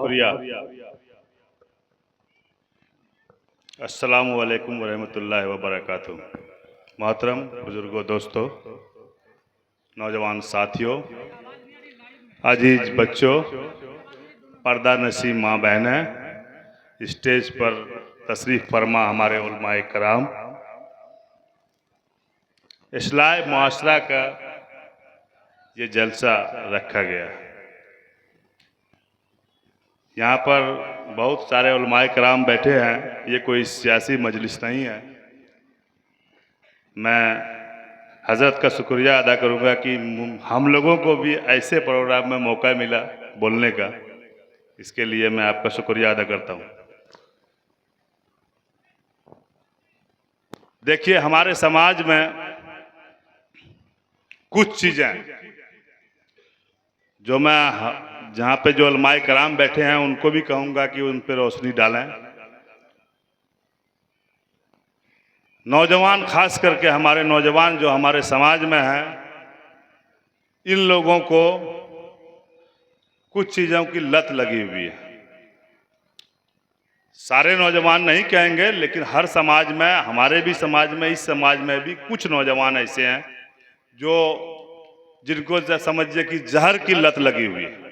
शुक्रिया। अस्सलामु अलैकुम वरहमतुल्लाहि वबरकातुहू। मोहतरम बुजुर्गों, दोस्तों, नौजवान साथियों, अजीज बच्चों, पर्दा नशीब माँ बहनें, स्टेज पर तशरीफ़ फरमा हमारे उलमाए कराम, इस्लाह मुआशरा का ये जलसा रखा गया। यहाँ पर बहुत सारे उलमाए कराम बैठे हैं। ये कोई सियासी मजलिस नहीं है। मैं हज़रत का शुक्रिया अदा करूँगा कि हम लोगों को भी ऐसे प्रोग्राम में मौका मिला बोलने का। इसके लिए मैं आपका शुक्रिया अदा करता हूँ। देखिए, हमारे समाज में कुछ चीज़ें जो मैं जहाँ पे जो उलमाए कराम बैठे हैं उनको भी कहूँगा कि उन पर रोशनी डालें। नौजवान, खास करके हमारे नौजवान जो हमारे समाज में हैं, इन लोगों को कुछ चीज़ों की लत लगी हुई है। सारे नौजवान नहीं कहेंगे, लेकिन हर समाज में, हमारे भी समाज में, इस समाज में भी कुछ नौजवान ऐसे हैं जो जिनको समझिए कि जहर की लत लगी हुई है।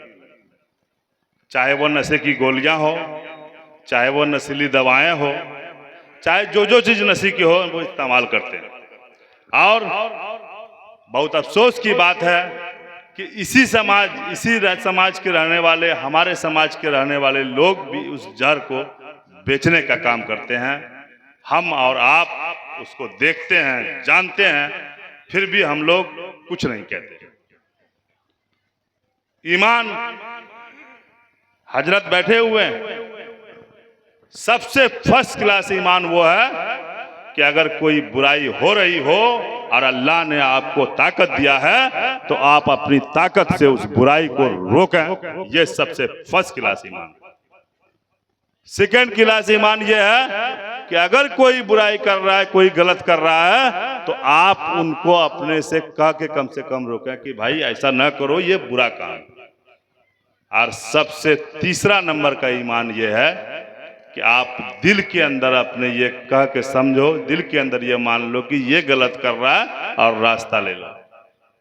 चाहे वो नशे की गोलियां हो, चाहे वो नशीली दवाएं हो, चाहे जो चीज़ नशे की हो, वो इस्तेमाल करते हैं। और बहुत अफसोस की बात है कि इसी समाज के रहने वाले, हमारे समाज के रहने वाले लोग भी उस जहर को बेचने का काम करते हैं। हम और आप उसको देखते हैं, जानते हैं, फिर भी हम लोग कुछ नहीं कहते। ईमान, हजरत बैठे हुए हैं, सबसे फर्स्ट क्लास ईमान वो है कि अगर कोई बुराई हो रही हो और अल्लाह ने आपको ताकत दिया है तो आप अपनी ताकत से उस बुराई को रोकें। ये सबसे फर्स्ट क्लास ईमान। सेकंड क्लास ईमान ये है कि अगर कोई बुराई कर रहा है, कोई गलत कर रहा है, तो आप उनको अपने से कह के कम से कम रोकें कि भाई ऐसा ना करो, ये बुरा काम। और सबसे तीसरा नंबर का ईमान ये है कि आप दिल के अंदर अपने ये कह के समझो, दिल के अंदर ये मान लो कि ये गलत कर रहा है और रास्ता ले लो।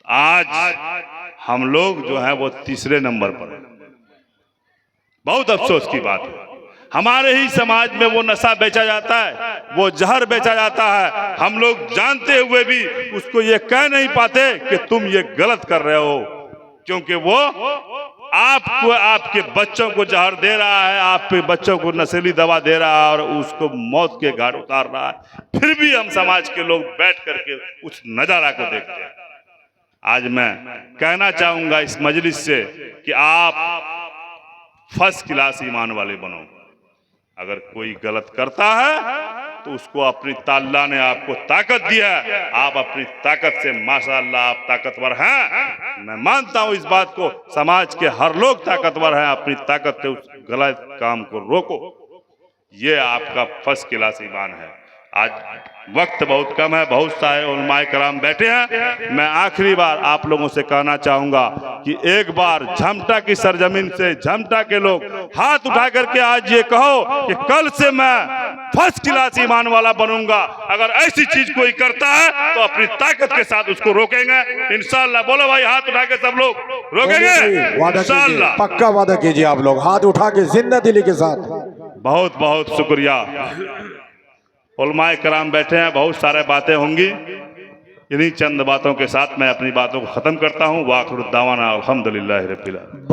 आज हम लोग जो है वो तीसरे नंबर पर है। बहुत अफसोस की बात है, हमारे ही समाज में वो नशा बेचा जाता है, वो जहर बेचा जाता है। हम लोग जानते हुए भी उसको ये कह नहीं पाते कि तुम ये गलत कर रहे हो, क्योंकि वो आपको, आपके बच्चों को जहर दे रहा है, आपके बच्चों को नशीली दवा दे रहा है और उसको मौत के घाट उतार रहा है। फिर भी हम समाज के लोग बैठ करके उस नजारा को देखते हैं। आज मैं कहना चाहूंगा इस मजलिस से कि आप फर्स्ट क्लास ईमान वाले बनो। अगर कोई गलत करता है तो उसको अपनी अल्लाह ने आपको ताकत दी है, आप अपनी ताकत से माशाअल्लाह आप ताकतवर हैं। मैं मानता हूं इस बात को, समाज के हर लोग ताकतवर हैं। अपनी ताकत से उस गलत काम को रोको, ये आपका फर्स्ट क्लास ईमान है। आज वक्त बहुत कम है, बहुत सारे उलमाए कराम बैठे हैं। मैं आखिरी बार आप लोगों से कहना चाहूंगा कि एक बार झमटा की सरजमीन से, झमटा के लोग हाथ उठा करके आज ये कहो कि कल से मैं फर्स्ट क्लास ईमान वाला बनूंगा। अगर ऐसी चीज कोई करता है तो अपनी ताकत के साथ उसको रोकेंगे इंशाअल्लाह। बोलो भाई, हाथ उठा के सब लोग रोकेंगे इंशाअल्लाह। पक्का वादा कीजिए आप लोग, हाथ उठा के जिंदा दिली के साथ। बहुत बहुत शुक्रिया। उलमाए कराम बैठे हैं, बहुत सारे बातें होंगी। इन्हीं चंद बातों के साथ मैं अपनी बातों को खत्म करता हूँ। वाखिर दावाना अल्हम्दुलिल्लाहि रब्बिल आलमीन।